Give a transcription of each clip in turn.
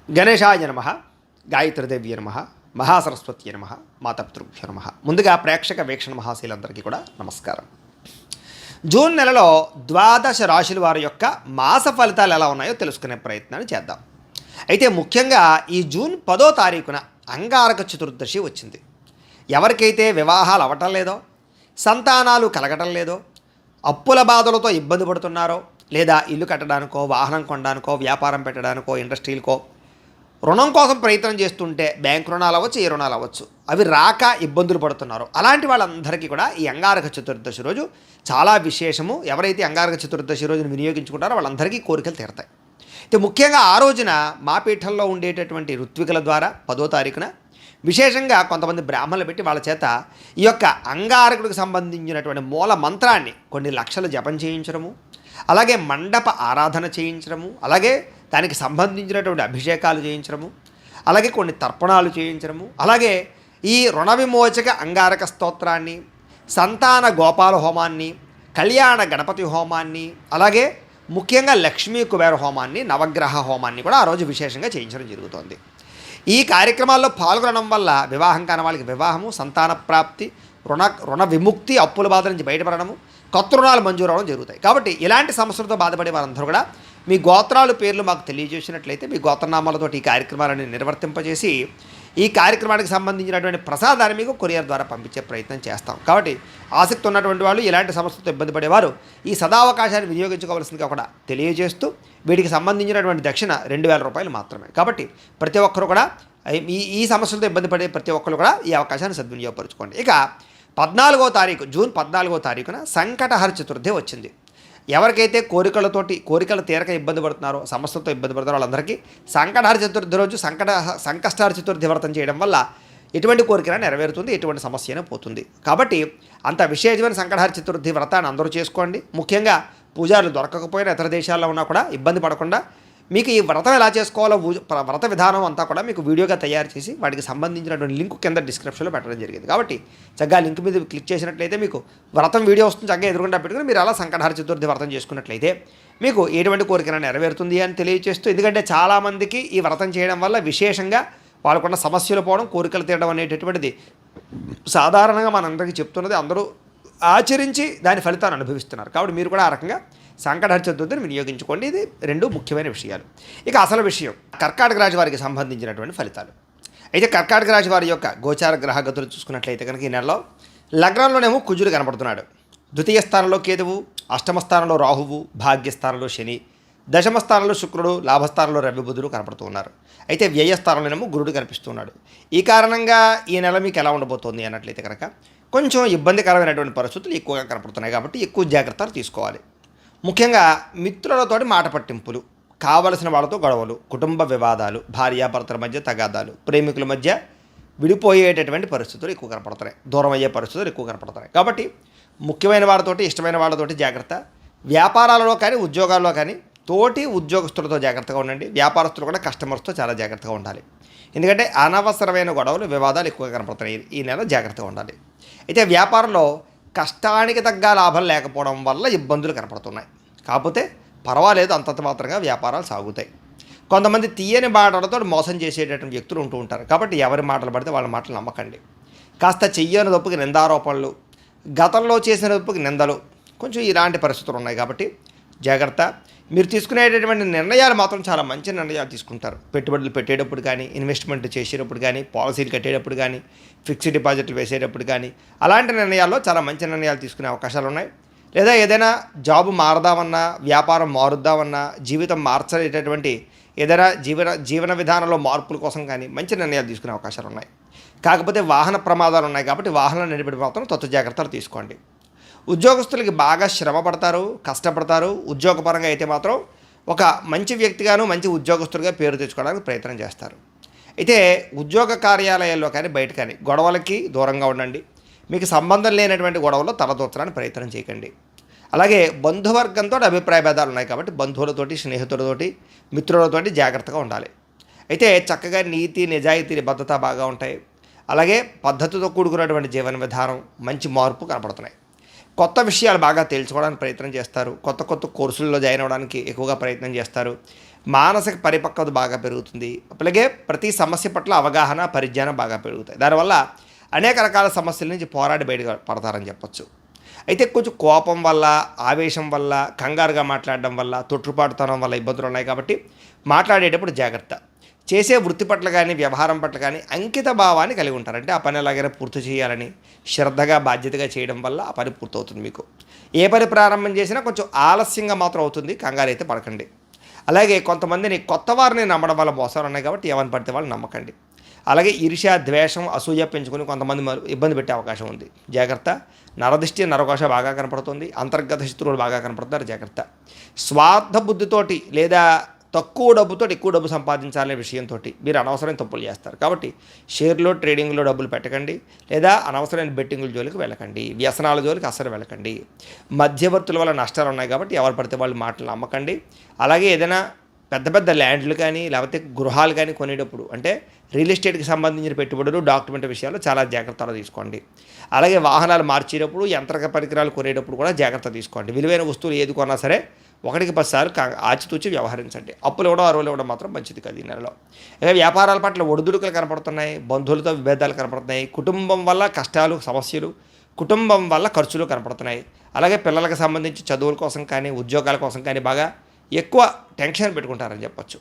గణేశాయ నమః, గాయత్రీదేవ్య నమః, మహాసరస్వతి నమః, మాతాపితృభ్యో నమః. ముందుగా ప్రేక్షక వీక్షణ మహాశీలందరికీ కూడా నమస్కారం. జూన్ నెలలో ద్వాదశ రాశుల వారి యొక్క మాస ఫలితాలు ఎలా ఉన్నాయో తెలుసుకునే ప్రయత్నాన్ని చేద్దాం. అయితే ముఖ్యంగా ఈ జూన్ 10వ తారీఖున అంగారక చతుర్దశి వచ్చింది. ఎవరికైతే వివాహాలు అవ్వటం లేదో, సంతానాలు కలగటం లేదో, అప్పుల బాధలతో ఇబ్బంది పడుతున్నారో, లేదా ఇల్లు కట్టడానికో, వాహనం కొనడానికో, వ్యాపారం పెట్టడానికో, ఇండస్ట్రీలకో రుణం కోసం ప్రయత్నం చేస్తుంటే బ్యాంక్ రుణాలు అవ్వచ్చు, ఏ రుణాలు అవ్వచ్చు, అవి రాక ఇబ్బందులు పడుతున్నారు. అలాంటి వాళ్ళందరికీ కూడా ఈ అంగారక చతుర్దశి రోజు చాలా విశేషము. ఎవరైతే అంగారక చతుర్దశి రోజును వినియోగించుకుంటారో వాళ్ళందరికీ కోరికలు తీరతాయి. అయితే ముఖ్యంగా ఆ రోజున మా పీఠంలో ఉండేటటువంటి ఋత్వికుల ద్వారా 10వ తారీఖున విశేషంగా కొంతమంది బ్రాహ్మణులు పెట్టి వాళ్ళ చేత ఈ యొక్క అంగారకుడికి సంబంధించినటువంటి మూల మంత్రాన్ని కొన్ని లక్షలు జపం చేయించడము, అలాగే మండప ఆరాధన చేయించడము, అలాగే దానికి సంబంధించినటువంటి అభిషేకాలు చేయించడము, అలాగే కొన్ని తర్పణాలు చేయించడము, అలాగే ఈ రుణ విమోచక అంగారక స్తోత్రాన్ని, సంతాన గోపాల హోమాన్ని, కళ్యాణ గణపతి హోమాన్ని, అలాగే ముఖ్యంగా లక్ష్మీ కుబేర హోమాన్ని, నవగ్రహ హోమాన్ని కూడా ఆ రోజు విశేషంగా చేయించడం జరుగుతోంది. ఈ కార్యక్రమాల్లో పాల్గొనడం వల్ల వివాహం కాని వాళ్ళకి వివాహము, సంతాన ప్రాప్తి, రుణ విముక్తి, అప్పుల బాధ నుంచి బయటపడడము, కొత్త రుణాలు మంజూరు అవడం జరుగుతాయి. కాబట్టి ఇలాంటి సమస్యలతో బాధపడే వారందరూ కూడా మీ గోత్రాలు పేర్లు మాకు తెలియజేసినట్లయితే మీ గోత్రనామాలతో ఈ కార్యక్రమాలను నిర్వర్తింపజేసి ఈ కార్యక్రమానికి సంబంధించినటువంటి ప్రసాదాన్ని మీకు కొరియర్ ద్వారా పంపించే ప్రయత్నం చేస్తాం. కాబట్టి ఆసక్తి ఉన్నటువంటి వాళ్ళు, ఇలాంటి సమస్యలతో ఇబ్బంది పడేవారు ఈ సదావకాశాన్ని వినియోగించుకోవాల్సిందిగా కూడా తెలియజేస్తూ వీటికి సంబంధించినటువంటి దక్షిణ 2000 రూపాయలు మాత్రమే. కాబట్టి ప్రతి ఒక్కరు కూడా ఈ సమస్యలతో ఇబ్బంది పడే ప్రతి ఒక్కరు కూడా ఈ అవకాశాన్ని సద్వినియోగపరచుకోండి. ఇక 14వ తారీఖు జూన్ 14వ తారీఖున సంకటహర చతుర్థి వచ్చింది. ఎవరికైతే కోరికలు తీరక ఇబ్బంది పడుతున్నారో, సమస్యలతో ఇబ్బంది పడుతున్నారో వాళ్ళందరికీ సంకటహర చతుర్థి రోజు సంకష్టహర చతుర్థి వ్రతం చేయడం వల్ల ఎటువంటి కోరికైనా నెరవేరుతుంది, ఎటువంటి సమస్య అయినా పోతుంది. కాబట్టి అంత విశేషమైన సంకటహర చతుర్థి వ్రతాన్ని అందరూ చేసుకోండి. ముఖ్యంగా పూజారులు దొరకకపోయినా ఇతర దేశాల్లో ఉన్నా కూడా ఇబ్బంది పడకుండా మీకు ఈ వ్రతం ఎలా చేసుకోవాలో వ్రత విధానం అంతా కూడా మీకు వీడియోగా తయారు చేసి వాటికి సంబంధించినటువంటి లింక్ కింద డిస్క్రిప్షన్లో పెట్టడం జరిగింది. కాబట్టి చక్కగా లింక్ మీద క్లిక్ చేసినట్లయితే మీకు వ్రతం వీడియో వస్తుంది. చక్కగా ఎదురుకుండా పెట్టుకుని మీరు అలా సంకటహర చతుర్థి వ్రతం చేసుకున్నట్లయితే మీకు ఎటువంటి కోరికైనా నెరవేరుతుంది అని తెలియజేస్తూ, ఎందుకంటే చాలామందికి ఈ వ్రతం చేయడం వల్ల విశేషంగా వాళ్ళకున్న సమస్యలు పోవడం, కోరికలు తీయడం అనేటటువంటిది సాధారణంగా మనందరికీ చెప్తున్నది, అందరూ ఆచరించి దాని ఫలితాన్ని అనుభవిస్తున్నారు. కాబట్టి మీరు కూడా ఆ రకంగా సంకటహర చతుర్థిని వినియోగించుకోండి. ఇది రెండు ముఖ్యమైన విషయాలు. ఇక అసలు విషయం కర్కాటక రాశి వారికి సంబంధించినటువంటి ఫలితాలు. అయితే కర్కాటక రాశి వారి యొక్క గోచార గ్రహగతులు చూసుకున్నట్లయితే కనుక ఈ నెలలో లగ్నంలోనేమో కుజుడు కనపడుతున్నాడు, ద్వితీయ స్థానంలో కేతువు, అష్టమ స్థానంలో రాహువు, భాగ్యస్థానంలో శని, దశమ స్థానంలో శుక్రుడు, లాభస్థానంలో రవి బుధుడు కనపడుతూ ఉన్నారు. అయితే వ్యయస్థానంలోనేమో గురుడు కనిపిస్తున్నాడు. ఈ కారణంగా ఈ నెల మీకు ఎలా ఉండబోతోంది అన్నట్లయితే కనుక కొంచెం ఇబ్బందికరమైనటువంటి పరిస్థితులు ఎక్కువగా కనపడుతున్నాయి. కాబట్టి ఎక్కువ జాగ్రత్తలు తీసుకోవాలి. ముఖ్యంగా మిత్రులతోటి మాట పట్టింపులు, కావలసిన వాళ్ళతో గొడవలు, కుటుంబ వివాదాలు, భార్యాభర్తల మధ్య తగాదాలు, ప్రేమికుల మధ్య విడిపోయేటటువంటి పరిస్థితులు ఎక్కువ కనపడుతున్నాయి, దూరం అయ్యే పరిస్థితులు ఎక్కువ కనపడుతున్నాయి. కాబట్టి ముఖ్యమైన వాళ్ళతోటి, ఇష్టమైన వాళ్ళతోటి జాగ్రత్త. వ్యాపారాలలో కానీ ఉద్యోగాల్లో కానీ తోటి ఉద్యోగస్తులతో జాగ్రత్తగా ఉండండి. వ్యాపారస్తులు కూడా కస్టమర్స్తో చాలా జాగ్రత్తగా ఉండాలి. ఎందుకంటే అనవసరమైన గొడవలు, వివాదాలు ఎక్కువగా కనపడుతున్నాయి. ఈ నెల జాగ్రత్తగా ఉండాలి. అయితే వ్యాపారంలో కష్టానికి తగ్గ లాభం లేకపోవడం వల్ల ఇబ్బందులు కనపడుతున్నాయి. కాకపోతే పర్వాలేదు, అంతంత మాత్రంగా వ్యాపారాలు సాగుతాయి. కొంతమంది తీయని మాటలతో మోసం చేసేటటువంటి వ్యక్తులు ఉంటూ ఉంటారు. కాబట్టి ఎవరి మాటలు పడితే వాళ్ళ మాటలు నమ్మకండి. కాస్త చెయ్యని తప్పుకి నిందారోపణలు, గతంలో చేసిన తప్పుకి నిందలు, కొంచెం ఇలాంటి పరిస్థితులు ఉన్నాయి. కాబట్టి జాగ్రత్త. మీరు తీసుకునేటటువంటి నిర్ణయాలు మాత్రం చాలా మంచి నిర్ణయాలు తీసుకుంటారు. పెట్టుబడులు పెట్టేటప్పుడు కానీ, ఇన్వెస్ట్మెంట్ చేసేటప్పుడు కానీ, పాలసీలు కట్టేటప్పుడు కానీ, ఫిక్స్డ్ డిపాజిట్లు వేసేటప్పుడు కానీ అలాంటి నిర్ణయాల్లో చాలా మంచి నిర్ణయాలు తీసుకునే అవకాశాలు ఉన్నాయి. లేదా ఏదైనా జాబు మారదామన్నా, వ్యాపారం మారుద్దామన్నా, జీవితం మార్చేటటువంటి ఏదైనా జీవన విధానంలో మార్పుల కోసం కానీ మంచి నిర్ణయాలు తీసుకునే అవకాశాలు ఉన్నాయి. కాకపోతే వాహన ప్రమాదాలు ఉన్నాయి. కాబట్టి వాహనాలు నడిపే మాత్రం తత్వ జాగ్రత్తలు తీసుకోండి. ఉద్యోగస్తులకి బాగా శ్రమ పడతారు, కష్టపడతారు. ఉద్యోగపరంగా అయితే మాత్రం ఒక మంచి వ్యక్తిగాను, మంచి ఉద్యోగస్తులుగా పేరు తెచ్చుకోవడానికి ప్రయత్నం చేస్తారు. అయితే ఉద్యోగ కార్యాలయాల్లో కానీ బయట కానీ గొడవలకి దూరంగా ఉండండి. మీకు సంబంధం లేనటువంటి గొడవల్లో తలదూర్చడానికి ప్రయత్నం చేయకండి. అలాగే బంధువర్గంతో అభిప్రాయ భేదాలు ఉన్నాయి. కాబట్టి బంధువులతోటి, స్నేహితులతోటి, మిత్రులతోటి జాగ్రత్తగా ఉండాలి. అయితే చక్కగా నీతి, నిజాయితీ, నిబద్ధత బాగా ఉంటాయి. అలాగే పద్ధతితో కూడుకున్నటువంటి జీవన విధానం, మంచి మార్పు కనపడుతున్నాయి. కొత్త విషయాలు బాగా తెలుసుకోవడానికి ప్రయత్నం చేస్తారు. కొత్త కోర్సుల్లో జాయిన్ అవ్వడానికి ఎక్కువగా ప్రయత్నం చేస్తారు. మానసిక పరిపక్వత బాగా పెరుగుతుంది. అలాగే ప్రతి సమస్య పట్ల అవగాహన, పరిజ్ఞానం బాగా పెరుగుతాయి. దానివల్ల అనేక రకాల సమస్యల నుంచి పోరాడి బయట పడతారని చెప్పొచ్చు. అయితే కొంచెం కోపం వల్ల, ఆవేశం వల్ల, కంగారుగా మాట్లాడడం వల్ల, తొట్టుపాటుతనం వల్ల ఇబ్బందులు ఉన్నాయి కాబట్టి మాట్లాడేటప్పుడు జాగ్రత్త. చేసే వృత్తి పట్ల కానీ, వ్యవహారం పట్ల కానీ అంకిత భావాన్ని కలిగి ఉంటారు. అంటే ఆ పని ఎలాగైనా పూర్తి చేయాలని శ్రద్ధగా, బాధ్యతగా చేయడం వల్ల ఆ పని పూర్తవుతుంది. మీకు ఏ పని ప్రారంభం చేసినా కొంచెం ఆలస్యంగా మాత్రం అవుతుంది, కంగారు అయితే పడకండి. అలాగే కొంతమందిని కొత్త వారిని నమ్మడం వల్ల మోసాలు ఉన్నాయి కాబట్టి ఎవరిని పడితే వాళ్ళు నమ్మకండి. అలాగే ఈర్ష్య, ద్వేషం, అసూయ పెంచుకొని కొంతమంది ఇబ్బంది పెట్టే అవకాశం ఉంది, జాగ్రత్త. నరదిష్టి, నరకోశ బాగా కనపడుతుంది. అంతర్గత శత్రువులు బాగా కనపడుతున్నారు, జాగ్రత్త. స్వార్థ బుద్ధితోటి లేదా తక్కువ డబ్బుతో ఎక్కువ డబ్బు సంపాదించాలనే విషయంతో మీరు అనవసరమైన తప్పులు చేస్తారు. కాబట్టి షేర్లో, ట్రేడింగ్లో డబ్బులు పెట్టకండి, లేదా అనవసరమైన బెట్టింగుల జోలికి వెళ్ళకండి, వ్యసనాల జోలికి అస్సలు వెళ్ళకండి. మధ్యవర్తుల వల్ల నష్టాలు ఉన్నాయి కాబట్టి ఎవరు పడితే వాళ్ళు మాటలు నమ్మకండి. అలాగే ఏదైనా పెద్ద పెద్ద ల్యాండ్లు కానీ లేకపోతే గృహాలు కానీ కొనేటప్పుడు అంటే రియల్ ఎస్టేట్కి సంబంధించిన పెట్టుబడులు, డాక్యుమెంట్ విషయాల్లో చాలా జాగ్రత్తలు తీసుకోండి. అలాగే వాహనాలు మార్చేటప్పుడు, యంత్ర పరికరాలు కొనేటప్పుడు కూడా జాగ్రత్త తీసుకోండి. విలువైన వస్తువులు ఏది కొన్నా సరే 1-10 సార్లు ఆచితూచి వ్యవహరించండి. అప్పులు ఇవ్వడం, అరువులు ఇవ్వడం మాత్రం మంచిది కాదు ఈ నెలలో. ఇక వ్యాపారాల పట్ల ఒడిదుడుకులు కనపడుతున్నాయి, బంధువులతో విభేదాలు కనపడుతున్నాయి, కుటుంబం వల్ల కష్టాలు, సమస్యలు, కుటుంబం వల్ల ఖర్చులు కనపడుతున్నాయి. అలాగే పిల్లలకు సంబంధించి చదువుల కోసం కానీ, ఉద్యోగాల కోసం కానీ బాగా ఎక్కువ టెన్షన్ పెట్టుకుంటారని చెప్పొచ్చు.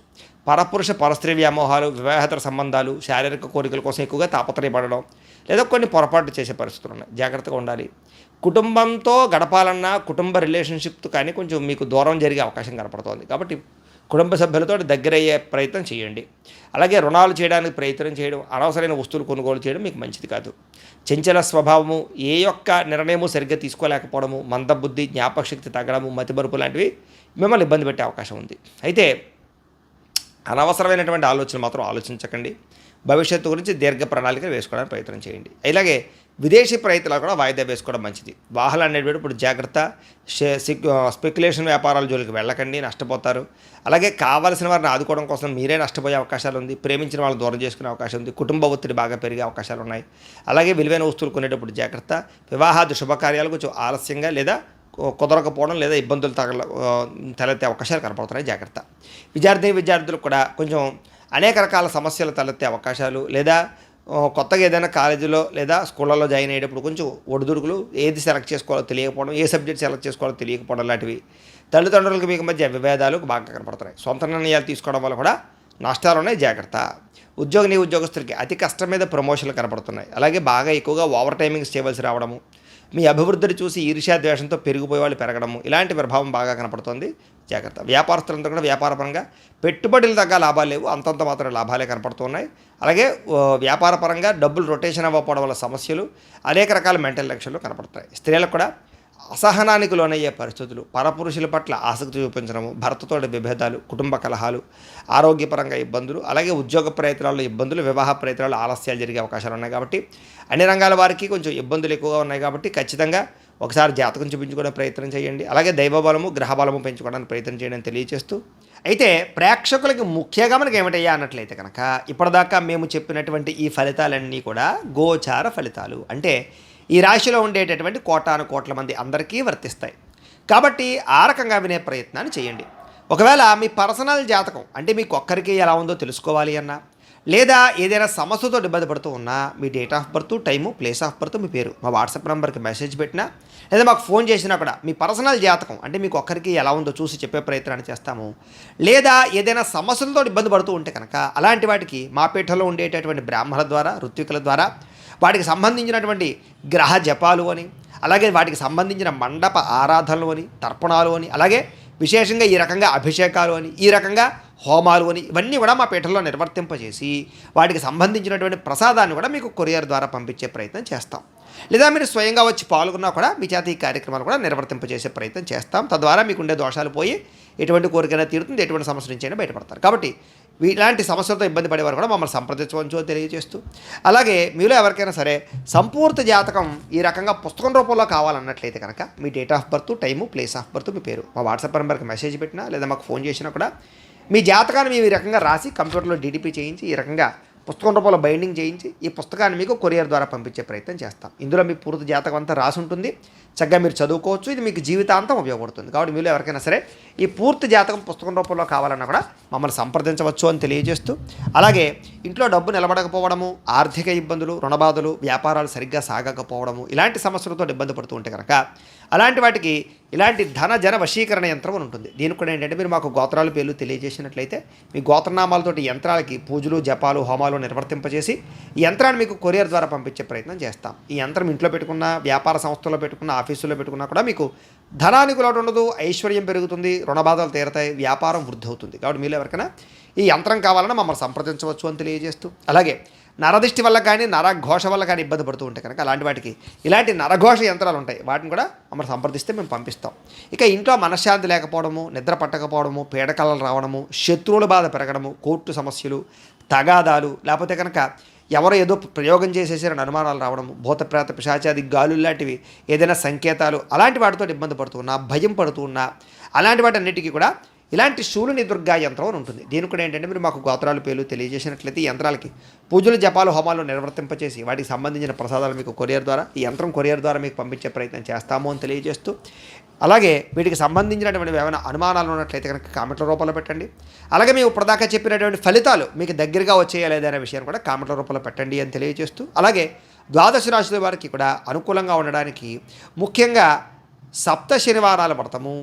పరపురుష పరస్త్రీ వ్యామోహాలు, వివాహేతర సంబంధాలు, శారీరక కోరికల కోసం ఎక్కువగా తాపత్రయపడడం లేదా కొన్ని పొరపాటు చేసే పరిస్థితులు ఉన్నాయి, జాగ్రత్తగా ఉండాలి. కుటుంబంతో గడపాలన్నా కుటుంబ రిలేషన్షిప్ కానీ కొంచెం మీకు దూరం జరిగే అవకాశం కనపడుతోంది. కాబట్టి కుటుంబ సభ్యులతో దగ్గర అయ్యే ప్రయత్నం చేయండి. అలాగే రుణాలు చేయడానికి ప్రయత్నం చేయడం, అనవసరమైన వస్తువులు కొనుగోలు చేయడం మీకు మంచిది కాదు. చంచల స్వభావము, ఏ యొక్క నిర్ణయము సరిగ్గా తీసుకోలేకపోవడము, మందబుద్ధి, జ్ఞాపకశక్తి తగ్గడము, మతిమరుపు లాంటివి మిమ్మల్ని ఇబ్బంది పెట్టే అవకాశం ఉంది. అయితే అనవసరమైనటువంటి ఆలోచనలు మాత్రం ఆలోచించకండి. భవిష్యత్తు గురించి దీర్ఘ ప్రణాళికలు వేసుకోవడానికి ప్రయత్నం చేయండి. ఇలాగే విదేశీ ప్రయత్నాలు కూడా వాయిదా వేసుకోవడం మంచిది. వాహనాలు అనేటువంటి ఇప్పుడు జాగ్రత్త. స్పెక్యులేషన్ వ్యాపారాల జోలికి వెళ్ళకండి, నష్టపోతారు. అలాగే కావాల్సిన వారిని ఆదుకోవడం కోసం మీరే నష్టపోయే అవకాశాలు ఉంది. ప్రేమించిన వాళ్ళు దూరం చేసుకునే అవకాశం ఉంది. కుటుంబ ఒత్తిడి బాగా పెరిగే అవకాశాలు ఉన్నాయి. అలాగే విలువైన వస్తువులు కొనేటప్పుడు జాగ్రత్త. వివాహాది శుభకార్యాలు కొంచెం ఆలస్యంగా లేదా కుదరకపోవడం లేదా ఇబ్బందులు తలెత్తే అవకాశాలు కనపడుతున్నాయి, జాగ్రత్త. విద్యార్థులకు కూడా కొంచెం అనేక రకాల సమస్యలు తలెత్తే అవకాశాలు లేదా కొత్తగా ఏదైనా కాలేజీలో లేదా స్కూళ్ళలో జాయిన్ అయ్యేటప్పుడు కొంచెం ఒడిదుడుకులు, ఏది సెలెక్ట్ చేసుకోవాలో తెలియకపోవడం, ఏ సబ్జెక్ట్ సెలెక్ట్ చేసుకోవాలో తెలియకపోవడం లాంటివి, తల్లిదండ్రులకు మీకు మధ్య విభేదాలు బాగా కనపడుతున్నాయి. సొంత నిర్ణయాలు తీసుకోవడం వల్ల కూడా నష్టాలు ఉన్నాయి, జాగ్రత్త. ఉద్యోగస్తులకి అతి కష్టం మీద ప్రమోషన్లు కనపడుతున్నాయి. అలాగే బాగా ఎక్కువగా ఓవర్ టైమింగ్స్ చేయవలసి రావడము, మీ అభివృద్ధిని చూసి ఈర్ష్యా ద్వేషంతో పెరిగిపోయే వాళ్ళు పెరగడము, ఇలాంటి ప్రభావం బాగా కనపడుతుంది, జాగ్రత్త. వ్యాపారస్తులంతా కూడా వ్యాపారపరంగా పెట్టుబడులు తగ్గ లాభాలు లేవు, అంతంత మాత్రం లాభాలే కనపడుతున్నాయి. అలాగే వ్యాపారపరంగా డబ్బులు రొటేషన్ అవ్వకపోవడం వల్ల సమస్యలు, అనేక రకాల మెంటల్ లక్షణాలు కనపడుతున్నాయి. స్త్రీలకు కూడా అసహనానికి లోనయ్యే పరిస్థితులు, పరపురుషుల పట్ల ఆసక్తి చూపించడము, భర్తతో విభేదాలు, కుటుంబ కలహాలు, ఆరోగ్యపరంగా ఇబ్బందులు, అలాగే ఉద్యోగ ప్రయత్నాల్లో ఇబ్బందులు, వివాహ ప్రయత్నాల్లో ఆలస్యాలు జరిగే అవకాశాలు ఉన్నాయి. కాబట్టి అన్ని రంగాల వారికి కొంచెం ఇబ్బందులు ఎక్కువగా ఉన్నాయి. కాబట్టి ఖచ్చితంగా ఒకసారి జాతకం చూపించుకోవడానికి ప్రయత్నం చేయండి. అలాగే దైవబలము, గ్రహబలము పెంచుకోవడానికి ప్రయత్నం చేయడానికి తెలియజేస్తూ, అయితే ప్రేక్షకులకి ముఖ్యంగా మనకి ఏమిటయ్యా అన్నట్లయితే కనుక ఇప్పటిదాకా మేము చెప్పినటువంటి ఈ ఫలితాలన్నీ కూడా గోచార ఫలితాలు, అంటే ఈ రాశిలో ఉండేటటువంటి కోటాను కోట్ల మంది అందరికీ వర్తిస్తాయి. కాబట్టి ఆ రకంగా వినే ప్రయత్నాన్ని చేయండి. ఒకవేళ మీ పర్సనల్ జాతకం అంటే మీకు ఒక్కరికి ఎలా ఉందో తెలుసుకోవాలి అన్నా, లేదా ఏదైనా సమస్యతో ఇబ్బంది పడుతూ ఉన్నా, మీ date of birth, time, place of birth, మీ పేరు మా వాట్సాప్ నెంబర్కి మెసేజ్ పెట్టినా లేదా మాకు ఫోన్ చేసినా కూడా మీ పర్సనల్ జాతకం అంటే మీకు ఒక్కరికి ఎలా ఉందో చూసి చెప్పే ప్రయత్నాన్ని చేస్తాము. లేదా ఏదైనా సమస్యలతో ఇబ్బంది పడుతూ ఉంటే కనుక అలాంటి వాటికి మా పీఠంలో ఉండేటటువంటి బ్రాహ్మణుల ద్వారా, ఋత్వికుల ద్వారా వాటికి సంబంధించినటువంటి గ్రహ జపాలు అని, అలాగే వాటికి సంబంధించిన మండప ఆరాధనలు అని, తర్పణాలు అని, అలాగే విశేషంగా ఈ రకంగా అభిషేకాలు అని, ఈ రకంగా హోమాలు అని, ఇవన్నీ కూడా మా పీఠంలో నిర్వర్తింపజేసి వాటికి సంబంధించినటువంటి ప్రసాదాన్ని కూడా మీకు కొరియర్ ద్వారా పంపించే ప్రయత్నం చేస్తాం. లేదా మీరు స్వయంగా వచ్చి పాల్గొన్నా కూడా మీ చేత ఈ కార్యక్రమాలు కూడా నిర్వర్తింపజేసే ప్రయత్నం చేస్తాం. తద్వారా మీకు ఉండే దోషాలు పోయి ఎటువంటి కోరికైనా తీరుతుంది, ఎటువంటి సమస్య నుంచి అయినా బయటపడతారు. కాబట్టి ఇలాంటి సమస్యలతో ఇబ్బంది పడేవారు కూడా మమ్మల్ని సంప్రదించవచ్చు తెలియజేస్తూ, అలాగే మీలో ఎవరికైనా సరే సంపూర్తి జాతకం ఈ రకంగా పుస్తకం రూపంలో కావాలన్నట్లయితే కనుక మీ date of birth, time, place of birth, మీ పేరు మా వాట్సాప్ నెంబర్కి మెసేజ్ పెట్టినా లేదా మాకు ఫోన్ చేసినా కూడా మీ జాతకాన్ని మేము ఈ రకంగా రాసి కంప్యూటర్లో డీడీపీ చేయించి ఈ రకంగా పుస్తకం రూపంలో బైండింగ్ చేయించి ఈ పుస్తకాన్ని మీకు కొరియర్ ద్వారా పంపించే ప్రయత్నం చేస్తాం. ఇందులో మీ పూర్తి జాతకం అంతా రాసి ఉంటుంది. చక్కగా మీరు చదువుకోవచ్చు. ఇది మీకు జీవితాంతం ఉపయోగపడుతుంది. కాబట్టి మీరు ఎవరికైనా సరే ఈ పూర్తి జాతకం పుస్తకం రూపంలో కావాలన్నా కూడా మమ్మల్ని సంప్రదించవచ్చు అని తెలియజేస్తూ, అలాగే ఇంట్లో డబ్బు నిలబడకపోవడము, ఆర్థిక ఇబ్బందులు, రుణబాధలు, వ్యాపారాలు సరిగ్గా సాగకపోవడము, ఇలాంటి సమస్యలతో ఇబ్బంది పడుతూ ఉంటే కనుక అలాంటి వాటికి ఇలాంటి ధన జన వశీకరణ యంత్రం అని ఉంటుంది. దీనికి కూడా ఏంటంటే మీరు మాకు గోత్రాల పేర్లు తెలియజేసినట్లయితే మీ గోత్రనామాలతోటి యంత్రాలకి పూజలు, జపాలు, హోమాలు నిర్వర్తింపజేసి ఈ యంత్రాన్ని మీకు కొరియర్ ద్వారా పంపించే ప్రయత్నం చేస్తాం. ఈ యంత్రం ఇంట్లో పెట్టుకున్న, వ్యాపార సంస్థలో పెట్టుకున్న, ఆఫీసులో పెట్టుకున్నా కూడా మీకు ధనానికి లోటు ఉండదు, ఐశ్వర్యం పెరుగుతుంది, రుణబాధలు తీరతాయి, వ్యాపారం వృద్ధి అవుతుంది. కాబట్టి మీరు ఎవరికైనా ఈ యంత్రం కావాలన్నా మమ్మల్ని సంప్రదించవచ్చు అని తెలియజేస్తూ, అలాగే నరదిష్టి వల్ల కానీ నరఘోష వల్ల కానీ ఇబ్బంది పడుతూ ఉంటే కనుక అలాంటి వాటికి ఇలాంటి నరఘోష యంత్రాలు ఉంటాయి. వాటిని కూడా మమ్మల్ని సంప్రదిస్తే మేము పంపిస్తాం. ఇక ఇంట్లో మనశ్శాంతి లేకపోవడము, నిద్ర పట్టకపోవడము, పీడకలలు రావడము, శత్రువుల బాధ పెరగడము, కోర్టు సమస్యలు, తగాదాలు, లేకపోతే కనుక ఎవరో ఏదో ప్రయోగం చేసేసారని అనుమానాలు రావడము, భూతప్రేత పిశాచాది గాలు లాంటివి ఏదైనా సంకేతాలు, అలాంటి వాటితో ఇబ్బంది పడుతూ ఉన్నా, భయం పడుతూ ఉన్నా, అలాంటి వాటి అన్నిటికీ కూడా ఇలాంటి శూలిని దుర్గా యంత్రం అని ఉంటుంది. దీనికి కూడా ఏంటంటే మీరు మాకు గోత్రాల పేర్లు తెలియజేసినట్లయితే ఈ యంత్రాలకి పూజలు, జపాలు, హోమాలు నిర్వర్తింపచేసి వాటికి సంబంధించిన ప్రసాదాలు మీకు కొరియర్ ద్వారా, ఈ యంత్రం కొరియర్ ద్వారా మీకు పంపించే ప్రయత్నం చేస్తాము అని తెలియజేస్తూ, అలాగే వీటికి సంబంధించినటువంటి ఏమైనా అనుమానాలు ఉన్నట్లయితే కనుక కామెంట్ల రూపంలో పెట్టండి. అలాగే మేము ఇప్పటిదాకా చెప్పినటువంటి ఫలితాలు మీకు దగ్గరగా వచ్చేయా లేదనే విషయాన్ని కూడా కామెంట్ల రూపంలో పెట్టండి అని తెలియజేస్తూ, అలాగే ద్వాదశ రాశుల వారికి కూడా అనుకూలంగా ఉండడానికి ముఖ్యంగా సప్త శనివారాల వ్రతము,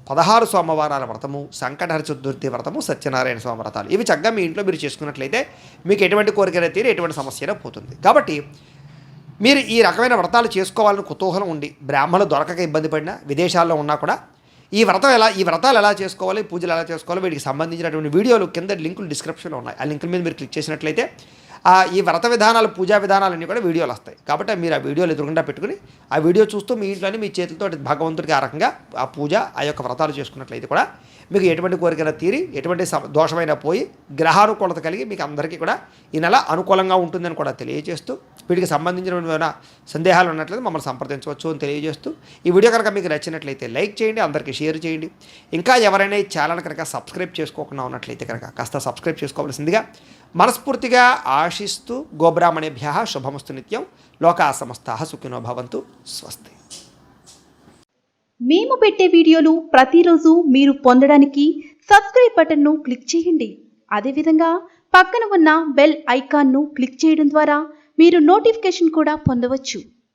16 సోమవారాల వ్రతము, సంకటహర చతుర్థి వ్రతము, సత్యనారాయణ స్వామి వ్రతాలు ఇవి చక్కగా మీ ఇంట్లో మీరు చేసుకున్నట్లయితే మీకు ఎటువంటి కోరికైనా తీరి ఎటువంటి సమస్య పోతుంది. కాబట్టి మీరు ఈ రకమైన వ్రతాలు చేసుకోవాలని కుతూహలం ఉండి బ్రాహ్మణులు దొరకక ఇబ్బంది పడినా, విదేశాల్లో ఉన్నా కూడా ఈ వ్రతాలు ఎలా చేసుకోవాలి, పూజలు ఎలా చేసుకోవాలి, వీటికి సంబంధించినటువంటి వీడియోలు కింద లింకులు డిస్క్రిప్షన్లో ఉన్నాయి. ఆ లింకుల మీద మీరు క్లిక్ చేసినట్లయితే ఈ వ్రత విధానాలు, పూజా విధానాలన్నీ కూడా వీడియోలు వస్తాయి. కాబట్టి మీరు ఆ వీడియోలు ఎదురుగుండా పెట్టుకుని ఆ వీడియో చూస్తూ మీ ఇంట్లోనే మీ చేతులతో భగవంతుడికి ఆ రకంగా ఆ పూజ, ఆ యొక్క వ్రతాలు చేసుకున్నట్లయితే కూడా మీకు ఎటువంటి కోరికైనా తీరి, ఎటువంటి దోషమైనా పోయి, గ్రహానుకూలత కలిగి మీకు అందరికీ కూడా ఈ నెల అనుకూలంగా ఉంటుందని కూడా తెలియజేస్తూ, వీటికి సంబంధించిన సందేహాలు ఉన్నట్లయితే మమ్మల్ని సంప్రదించవచ్చు అని తెలియజేస్తూ, ఈ వీడియో కనుక మీకు నచ్చినట్లయితే లైక్ చేయండి, అందరికీ షేర్ చేయండి. ఇంకా ఎవరైనా ఈ ఛానల్ కనుక సబ్స్క్రైబ్ చేసుకోకుండా ఉన్నట్లయితే కనుక కాస్త సబ్స్క్రైబ్ చేసుకోవాల్సిందిగా మనస్ఫూర్తిగా ఆశిస్తూ, గోబ్రాహ్మణేభ్యః శుభమస్తు నిత్యం, లోకా సమస్తాః సుఖినో భవంతు, స్వస్తి. మేము పెట్టే వీడియోలు ప్రతిరోజు మీరు పొందడానికి సబ్స్క్రైబ్ బటన్ను క్లిక్ చేయండి. అదేవిధంగా పక్కన ఉన్న బెల్ ఐకాన్ను క్లిక్ చేయడం ద్వారా మీరు నోటిఫికేషన్ కూడా పొందవచ్చు.